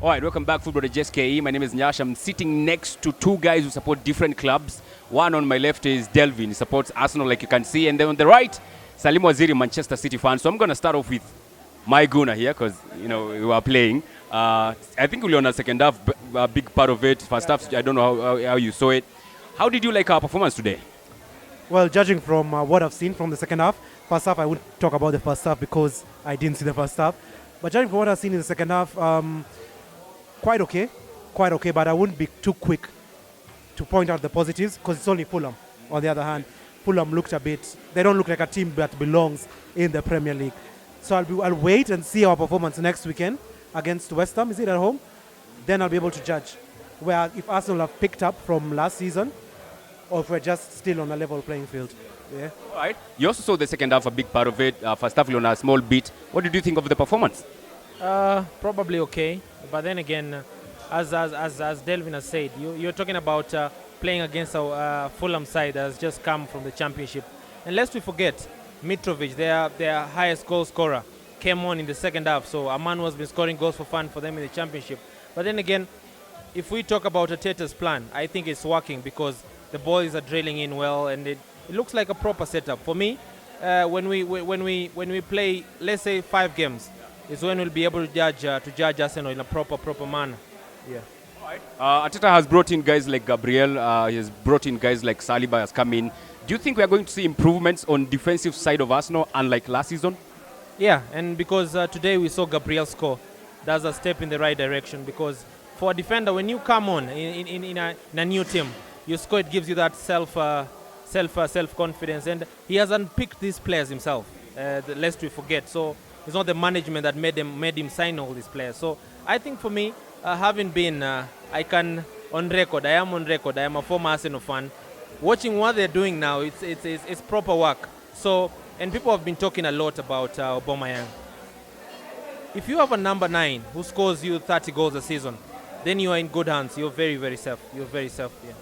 All right, welcome back, Football JSKE. My name is Nyash. I'm sitting next to two guys who support different clubs. One on my left is Delvin. He supports Arsenal, like you can see. And then on the right, Salim Waziri, Manchester City fan. So I'm going to start off with my Guna here because, we were playing. I think we were on the second half, a big part of it. First half, I don't know how you saw it. How did you like our performance today? Well, judging from what I've seen from the second half, first half I wouldn't talk about the first half because I didn't see the first half. But judging from what I've seen in the second half, quite okay, but I wouldn't be too quick to point out the positives because it's only Fulham. On the other hand, Fulham looked they don't look like a team that belongs in the Premier League. So I'll wait and see our performance next weekend against West Ham. Is it at home? Then I'll be able to judge where if Arsenal have picked up from last season or if we're just still on a level playing field. Yeah. All right. You also saw the second half, a big part of it. First half, on a small bit. What did you think of the performance? Probably okay, but then again, as Delvin has said, you're talking about playing against a Fulham side that has just come from the Championship, and lest we forget, Mitrovic, their highest goal scorer, came on in the second half. So a man who has been scoring goals for fun for them in the Championship. But then again, if we talk about Arteta's plan, I think it's working because the boys are drilling in well, and it looks like a proper setup for me. When we play, let's say 5 games. Is when we'll be able to judge Arsenal in a proper manner. Yeah. Arteta has brought in guys like Gabriel. He has brought in guys like Saliba has come in. Do you think we are going to see improvements on defensive side of Arsenal, unlike last season? Yeah, and because today we saw Gabriel score, that's a step in the right direction. Because for a defender, when you come on in a new team, you score. It gives you that self confidence, and he has unpicked these players himself. Lest we forget. So. It's not the management that made him sign all these players. So I think for me, having been, I am on record, I am a former Arsenal fan. Watching what they're doing now, it's proper work. So, and people have been talking a lot about Aubameyang. If you have a number 9 who scores you 30 goals a season, then you are in good hands. You're very safe. You're very safe, yeah.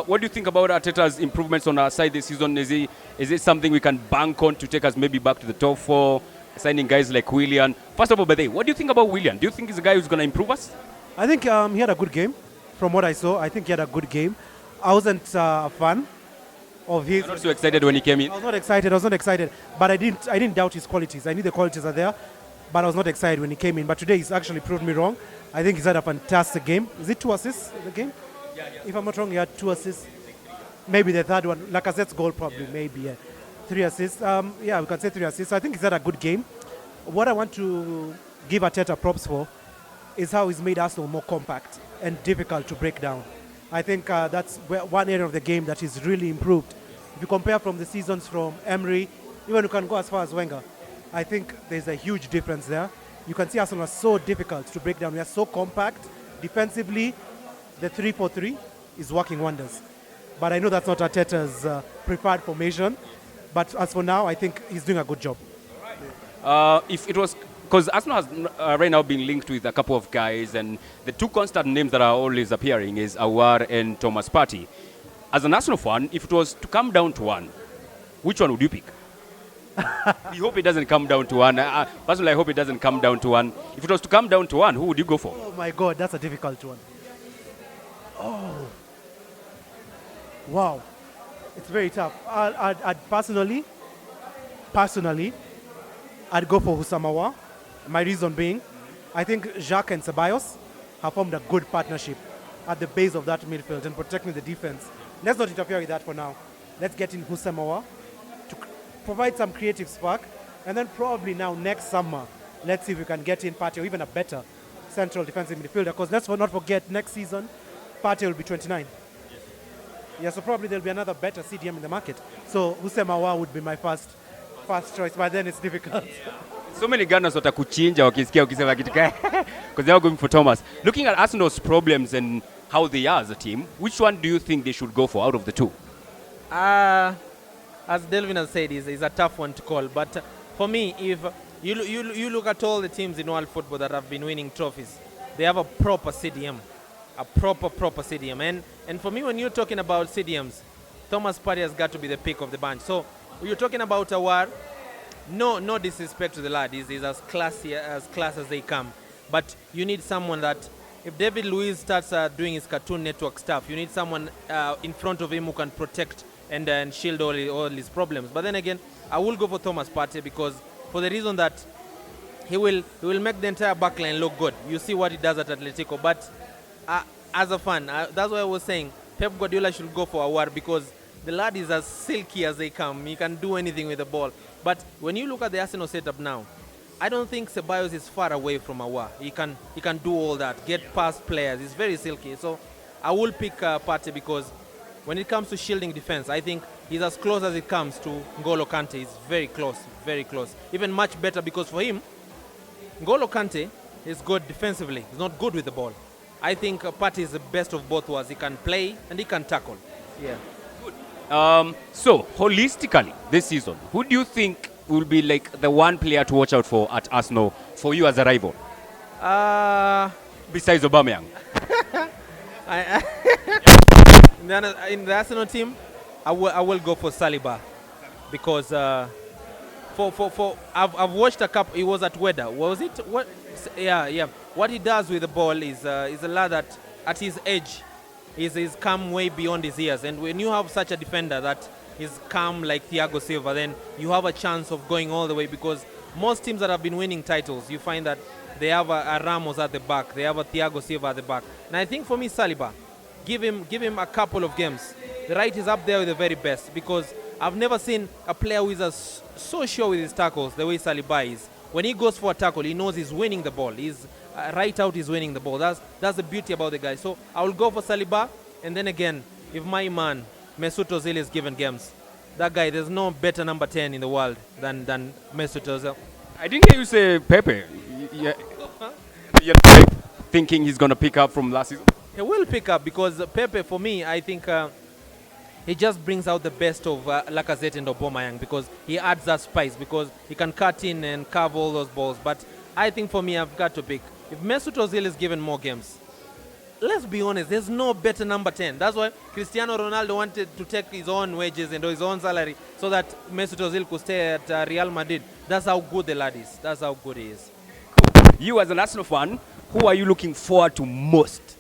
What do you think about Arteta's improvements on our side this season? Is it something we can bank on to take us maybe back to the top 4, signing guys like Willian? First of all, by the way, what do you think about Willian? Do you think he's a guy who's going to improve us? I think he had a good game. From what I saw, I think he had a good game. I wasn't a fan of his. You're not so excited when he came in? I was not excited. But I didn't doubt his qualities. I knew the qualities are there, but I was not excited when he came in. But today he's actually proved me wrong. I think he's had a fantastic game. Is it 2 assists in the game? Yeah. If I'm not wrong, he had 2 assists. Maybe the third one, Lacazette's goal probably, maybe, yeah. 3 assists. We can say 3 assists. So I think he's had a good game. What I want to give Arteta props for is how he's made Arsenal more compact and difficult to break down. I think that's one area of the game that is really improved. If you compare from the seasons from Emery, even you can go as far as Wenger, I think there's a huge difference there. You can see Arsenal are so difficult to break down. We are so compact. Defensively, the 3-4-3 is working wonders. But I know that's not Arteta's preferred formation. But as for now, I think he's doing a good job. If it was, because Arsenal has right now been linked with a couple of guys, and the 2 constant names that are always appearing is Awar and Thomas Partey. As an Arsenal fan, if it was to come down to one, which one would you pick? We hope it doesn't come down to one. Personally, I hope it doesn't come down to one. If it was to come down to one, who would you go for? Oh my God, that's a difficult one. Oh, wow, it's very tough. I'd personally, I'd go for Husamawa. My reason being, I think Jacques and Ceballos have formed a good partnership at the base of that midfield and protecting the defense. Let's not interfere with that for now. Let's get in Husamawa to provide some creative spark, and then probably now next summer, let's see if we can get in Partey or even a better central defensive midfielder. Because let's not forget, next season, Partey will be 29. Yeah, so probably there'll be another better CDM in the market. So Husamawa would be my first choice, but then it's difficult. Yeah. So many Gunners watakuchinja wakisikia ukisema kitu kaya because they are going for Thomas. Looking at Arsenal's problems and how they are as a team, which one do you think they should go for out of the 2? As Delvin has said, is a tough one to call. But for me, if you look at all the teams in world football that have been winning trophies, they have a proper CDM. A proper CDM. And for me, when you're talking about CDMs, Thomas Partey has got to be the pick of the bunch. So you're talking about Awar. No disrespect to the lad. He's as class as they come. But you need someone that, if David Luiz starts doing his Cartoon Network stuff, you need someone in front of him who can protect and shield all his problems. But then again, I will go for Thomas Partey because for the reason that he will make the entire backline look good. You see what he does at Atletico. But as a fan, that's why I was saying Pep Guardiola should go for Aouar because the lad is as silky as they come. He can do anything with the ball. But when you look at the Arsenal setup now, I don't think Ceballos is far away from Aouar. He can do all that, get past players. He's very silky. So I will pick Partey because when it comes to shielding defense, I think he's as close as it comes to N'Golo Kante. He's very close, very close. Even much better because for him, N'Golo Kante is good defensively. He's not good with the ball. I think Partey is the best of both worlds. He can play and he can tackle. Yeah. So, holistically, this season, who do you think will be like the one player to watch out for at Arsenal for you as a rival? Besides Aubameyang. In the Arsenal team, I will go for Saliba because I've watched a couple. He was at Weda. Was it what? Yeah. What he does with the ball is a lad that at his age is calm way beyond his years. And when you have such a defender that is calm like Thiago Silva, then you have a chance of going all the way because most teams that have been winning titles, you find that they have a Ramos at the back, they have a Thiago Silva at the back. And I think for me, Saliba, give him a couple of games. The right is up there with the very best because I've never seen a player who is so sure with his tackles the way Saliba is. When he goes for a tackle, he knows he's winning the ball. He's right out, he's winning the ball. That's the beauty about the guy. So I will go for Saliba. And then again, if my man, Mesut Ozil is given games, that guy, there's no better number 10 in the world than Mesut Ozil. I didn't hear you say Pepe. You're thinking he's going to pick up from last season? He will pick up because Pepe, for me, I think he just brings out the best of Lacazette and Aubameyang because he adds that spice because he can cut in and carve all those balls. But I think for me, I've got to pick. If Mesut Ozil is given more games, let's be honest, there's no better number 10. That's why Cristiano Ronaldo wanted to take his own wages and his own salary so that Mesut Ozil could stay at Real Madrid. That's how good the lad is. That's how good he is. Cool. You as an Arsenal fan, who are you looking forward to most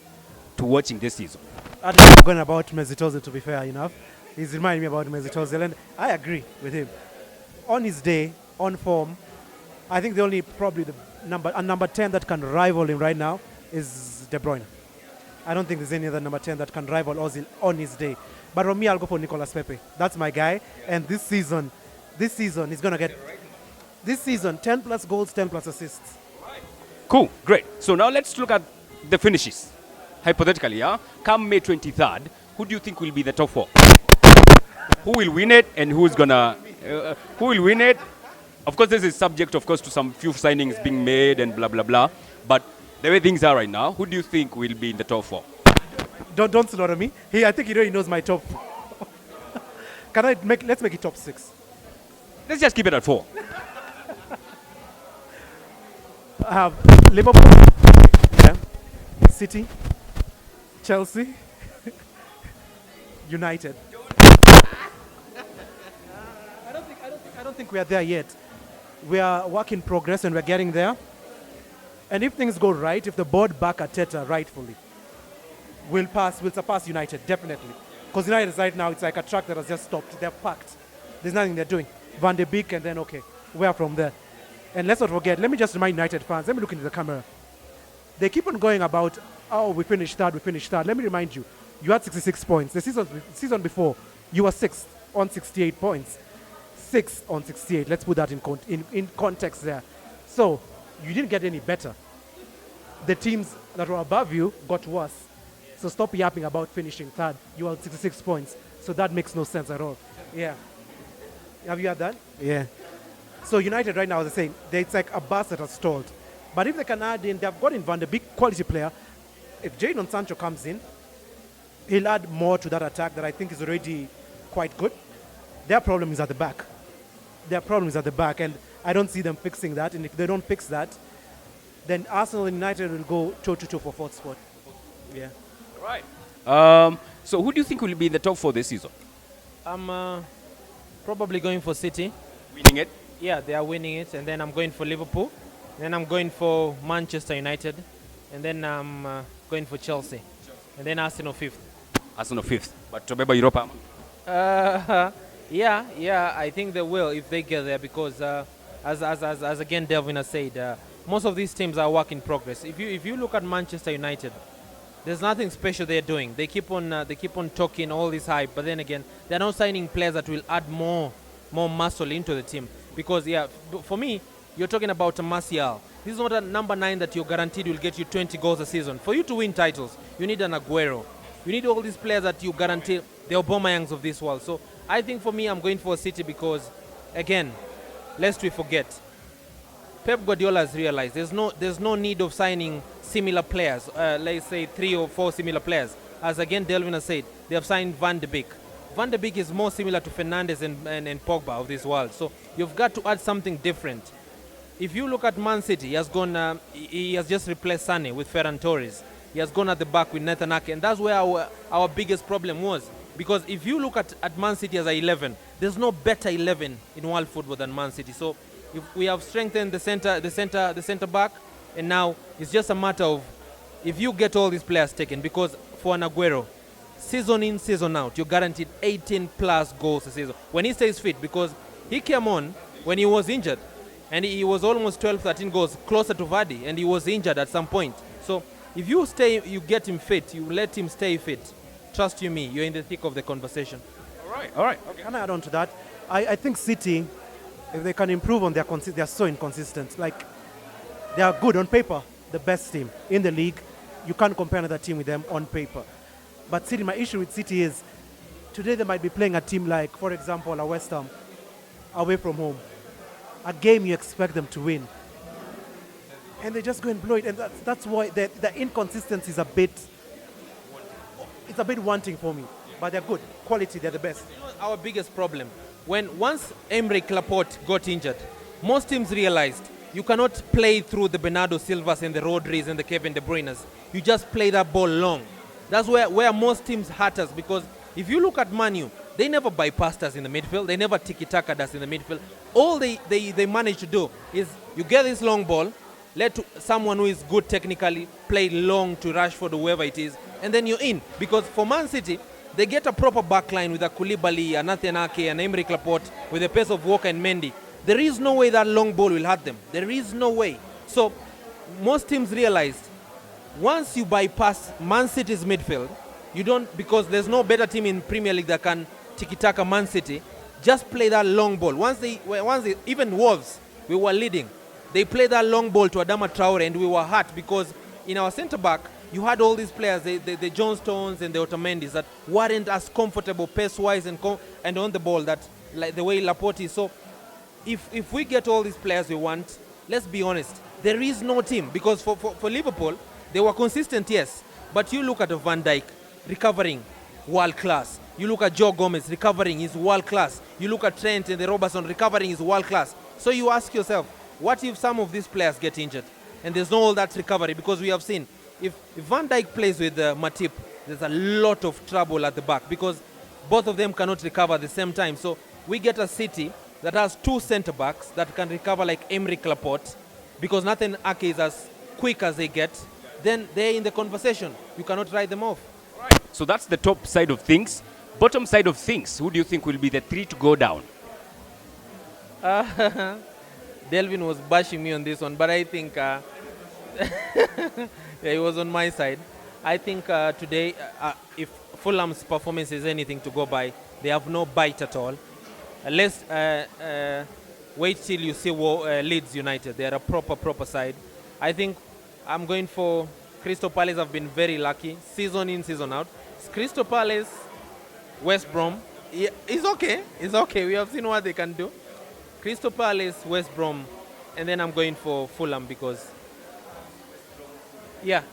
to watching this season? I don't know going about Mesut Ozil, to be fair enough. He's reminding me about Mesut Ozil, and I agree with him. On his day, on form, I think the only probably the number 10 that can rival him right now is De Bruyne. I don't think there's any other number 10 that can rival Ozil on his day. But for me, I'll go for Nicolas Pepe. That's my guy. And this season, he's going to get, this season, 10 plus goals, 10 plus assists. Cool, great. So now let's look at the finishes. Hypothetically, yeah? Come May 23rd, who do you think will be the top 4? Who will win it and who will win it? Of course, this is subject, of course, to some few signings being made and blah, blah, blah. But the way things are right now, who do you think will be in the top 4? Don't slaughter me. I think he already knows my top 4. Let's make it top 6. Let's just keep it at 4. I have Liverpool, City, Chelsea, United. I don't think we are there yet. We are work in progress and we're getting there. And if things go right, if the board back Arteta rightfully, we'll surpass United, definitely. Because United right now, it's like a truck that has just stopped. They're packed. There's nothing they're doing. Van de Beek and then, okay, where from there? And let's not forget, let me just remind United fans, let me look into the camera. They keep on going about, oh, we finished third. Let me remind you, you had 66 points. The season before, you were 6th on 68 points. 6 on 68. Let's put that in context there. So, you didn't get any better. The teams that were above you got worse. So stop yapping about finishing third. You are 66 points. So that makes no sense at all. Yeah. Have you had that? Yeah. So United right now, as I say, it's like a bus that has stalled. But if they can add in, they've got in Van de Beek, quality player. If Jadon Sancho comes in, he'll add more to that attack that I think is already quite good. Their problem is at the back. And I don't see them fixing that. And if they don't fix that, then Arsenal and United will go toe-to-toe for 4th spot. Yeah. All right. So who do you think will be in the top 4 this season? I'm probably going for City. Winning it? Yeah, they are winning it. And then I'm going for Liverpool. Then I'm going for Manchester United. And then I'm going for Chelsea. And then Arsenal 5th. Arsenal 5th. But to Beba Europa? Yeah, I think they will if they get there because, as again Delvin has said, most of these teams are work in progress. If you look at Manchester United, there's nothing special they're doing. They keep on talking all this hype, but then again, they're not signing players that will add more muscle into the team. Because for me, you're talking about a Martial. This is not a number 9 that you're guaranteed will get you 20 goals a season. For you to win titles, you need an Aguero. You need all these players that you guarantee the Aubameyangs of this world. So I think for me, I'm going for City because, again, lest we forget, Pep Guardiola has realized there's no need of signing similar players. Let's say 3 or 4 similar players. As again Delvin has said, they have signed Van de Beek. Van de Beek is more similar to Fernandes and Pogba of this world. So you've got to add something different. If you look at Man City, he has just replaced Sané with Ferran Torres. He has gone at the back with Nathan Ake, and that's where our biggest problem was. Because if you look at Man City as a 11, there's no better 11 in world football than Man City. So if we have strengthened the center back, and now it's just a matter of if you get all these players taken. Because for an Aguero, season in, season out, you're guaranteed 18 plus goals a season when he stays fit. Because he came on when he was injured, and he was almost 12, 13 goals closer to Vardy, and he was injured at some point. So if you get him fit, you let him stay fit, trust you me, you're in the thick of the conversation. All right. Okay. Can I add on to that? I think City, if they can improve on they're so inconsistent. Like, they are good on paper, the best team in the league. You can't compare another team with them on paper. But City, my issue with City is today they might be playing a team like, for example, a West Ham away from home. A game you expect them to win. And they just go and blow it. And that's why the inconsistency is a bit wanting for me. But they're good. Quality, they're the best. You know, our biggest problem, once Emre Laporte got injured, most teams realized you cannot play through the Bernardo Silvas and the Rodris and the Kevin De Bruynes. You just play that ball long. That's where most teams hurt us, because if you look at Man U, they never bypassed us in the midfield. They never tiki-taka us in the midfield. All they manage to do is you get this long ball, let someone who is good technically play long to Rashford or whoever it is, and then you're in. Because for Man City, they get a proper backline with a Koulibaly, a Nathan Ake, and Emre Laporte with the pace of Walker and Mendy. There is no way that long ball will hurt them. There is no way. So most teams realized once you bypass Man City's midfield, you don't, because there's no better team in Premier League that can tiki-taka Man City, just play that long ball. Once they even Wolves, we were leading. They played that long ball to Adama Traore, and we were hurt because in our centre-back, you had all these players, the John Stones and the Otamendi's that weren't as comfortable pace-wise and on the ball that like the way Laporte is. So if we get all these players we want, let's be honest, there is no team. Because for Liverpool, they were consistent, yes. But you look at Van Dijk recovering, world-class. You look at Joe Gomez recovering, he's world-class. You look at Trent and the Robertson recovering, he's world-class. So you ask yourself, what if some of these players get injured? And there's no all that recovery, because we have seen, if Van Dijk plays with Matip, there's a lot of trouble at the back because both of them cannot recover at the same time. So we get a City that has 2 centre-backs that can recover like Emre Laporte, because Nathan Ake is as quick as they get. Then they're in the conversation. You cannot write them off. Right. So that's the top side of things. Bottom side of things, who do you think will be the 3 to go down? Delvin was bashing me on this one, but I think yeah, he was on my side. I think today, if Fulham's performance is anything to go by, they have no bite at all. Let's wait till you see Leeds United. They are a proper side. I think I'm going for Crystal Palace. Have been very lucky, season in, season out. Crystal Palace, West Brom, yeah, it's okay. It's okay. We have seen what they can do. Crystal Palace, West Brom, and then I'm going for Fulham because, yeah.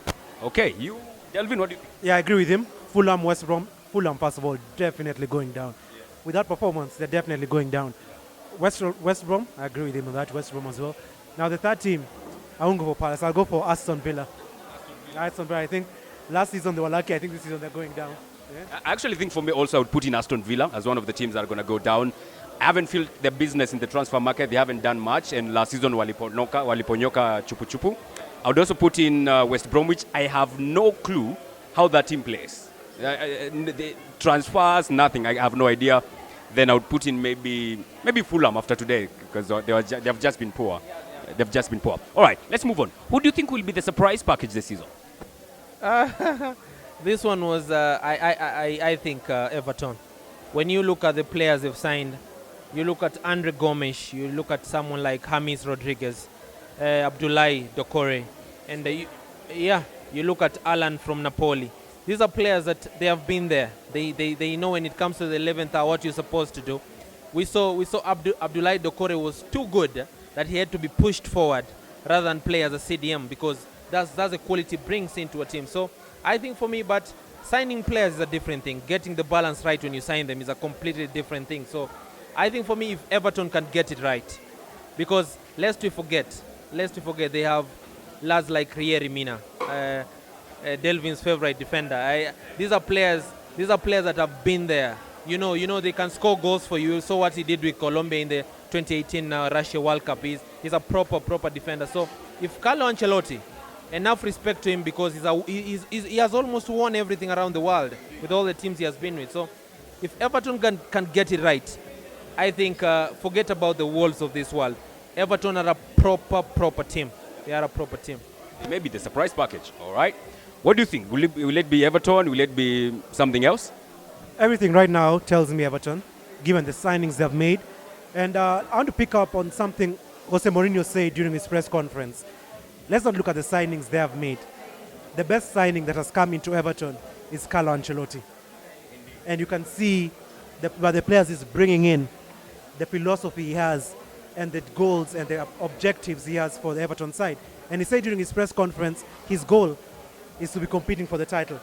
Okay, you, Delvin, what do you think? Yeah, I agree with him. Fulham, West Brom. Fulham, first of all, definitely going down. Yeah. With that performance, they're definitely going down. West Brom, I agree with him on that. West Brom as well. Now the third team, I won't go for Palace. I'll go for Aston Villa. Aston Villa, I think last season they were lucky. I think this season they're going down. Yeah? I actually think for me also I would put in Aston Villa as one of the teams that are going to go down. I haven't felt their business in the transfer market. They haven't done much, and last season waliponyoka chupu chupu. I would also put in West Bromwich. I have no clue how that team plays. The transfers, nothing. I have no idea. Then I would put in maybe Fulham after today because they have just been poor. They've just been poor. All right, let's move on. Who do you think will be the surprise package this season? This one was, I think, Everton. When you look at the players they've signed, you look at Andre Gomes, you look at someone like James Rodriguez, Abdoulaye Doucouré, and you look at Alan from Napoli. These are players that they have been there. They know when it comes to the 11th hour what you're supposed to do. We saw Abdoulaye Doucouré was too good that he had to be pushed forward rather than play as a CDM because that's the quality brings into a team. So I think for me, but signing players is a different thing. Getting the balance right when you sign them is a completely different thing. So I think for me, if Everton can get it right, because lest we forget, they have lads like Rieri Mina, Delvin's favorite defender. These are players that have been there. You know they can score goals for you. You saw what he did with Colombia in the 2018 Russia World Cup. He's a proper defender. So if Carlo Ancelotti, enough respect to him because he has almost won everything around the world with all the teams he has been with. So if Everton can get it right, I think forget about the walls of this world. Everton are a proper team. They are a proper team. Maybe the surprise package. All right. What do you think? Will it be Everton? Will it be something else? Everything right now tells me Everton, given the signings they've made. And I want to pick up on something Jose Mourinho said during his press conference. Let's not look at the signings they have made. The best signing that has come into Everton is Carlo Ancelotti. And you can see what the players is bringing in, the philosophy he has, and the goals and the objectives he has for the Everton side. And he said during his press conference, his goal is to be competing for the title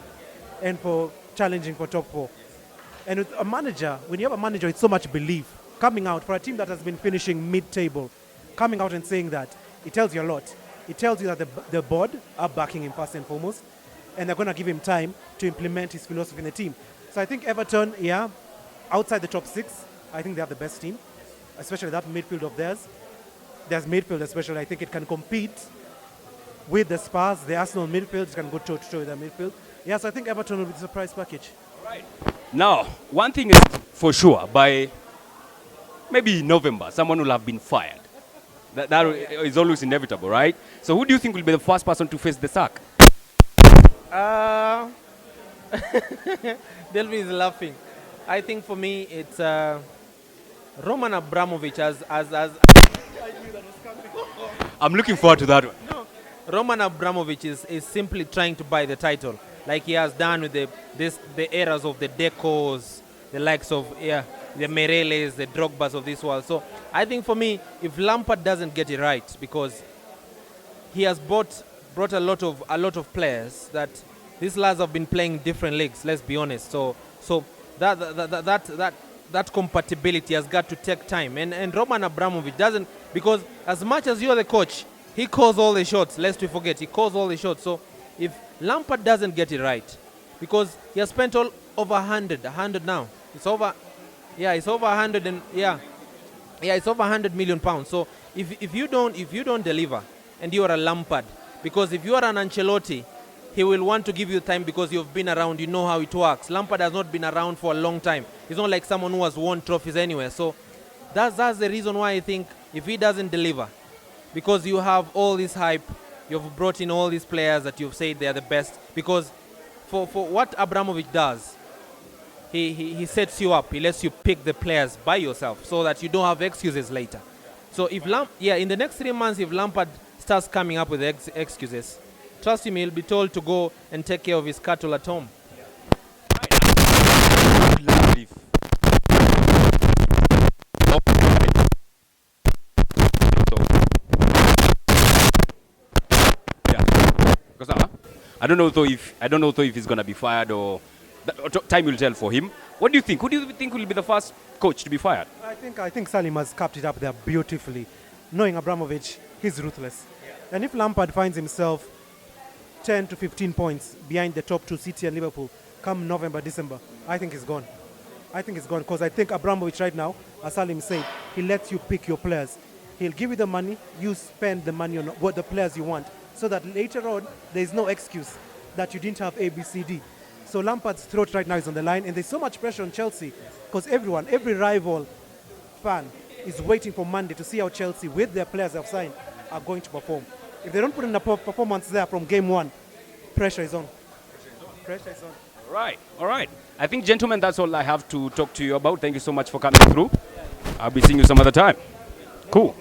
and for challenging for top four. And with a manager, when you have a manager with so much belief, coming out for a team that has been finishing mid-table, coming out and saying that, it tells you a lot. It tells you that the board are backing him first and foremost, and they're going to give him time to implement his philosophy in the team. So I think Everton, outside the top six, I think they have the best team, especially that midfield of theirs. There's midfield especially, I think it can compete with the Spurs, the Arsenal midfield, it can go toe-to-toe with their midfield. Yeah, so I think Everton will be the surprise package. Right. Now, one thing is for sure, by maybe November, someone will have been fired. That is always inevitable, right? So who do you think will be the first person to face the sack? Delvin is laughing. I think for me, it's Roman Abramovich as I'm looking forward to that one. No, Roman Abramovich is simply trying to buy the title, like he has done with the eras of the Decos, the likes of the Meireles, the Drogbas of this world. So I think for me, if Lampard doesn't get it right, because he has brought a lot of players that these lads have been playing different leagues. Let's be honest. So that compatibility has got to take time. And Roman Abramovich doesn't, because as much as you're the coach, he calls all the shots. Lest we forget, he calls all the shots. So if Lampard doesn't get it right, because he has spent all over 100 now. It's over 100 and it's over 100 million pounds. So if you don't deliver, and you are a Lampard, because if you are an Ancelotti, he will want to give you time because you've been around, you know how it works. Lampard has not been around for a long time. He's not like someone who has won trophies anywhere. So that's the reason why I think if he doesn't deliver, because you have all this hype, you've brought in all these players that you've said they are the best, because for what Abramovich does, he sets you up. He lets you pick the players by yourself so that you don't have excuses later. So if in the next 3 months, if Lampard starts coming up with excuses, trust him, he'll be told to go and take care of his cattle at home. I don't know though if he's gonna be fired or time will tell for him. What do you think? Who do you think will be the first coach to be fired? I think Salim has capped it up there beautifully. Knowing Abramovich, he's ruthless. And if Lampard finds himself 10 to 15 points behind the top two, City and Liverpool, come November, December, I think he's gone. I think it's gone because I think Abramovich right now, as Salim said, he lets you pick your players. He'll give you the money, you spend the money on what the players you want, so that later on there is no excuse that you didn't have A, B, C, D. So Lampard's throat right now is on the line, and there's so much pressure on Chelsea because every rival fan is waiting for Monday to see how Chelsea, with their players they've signed, are going to perform. If they don't put in a performance there from game one, pressure is on. Pressure is on. All right. I think, gentlemen, that's all I have to talk to you about. Thank you so much for coming through. I'll be seeing you some other time. Cool.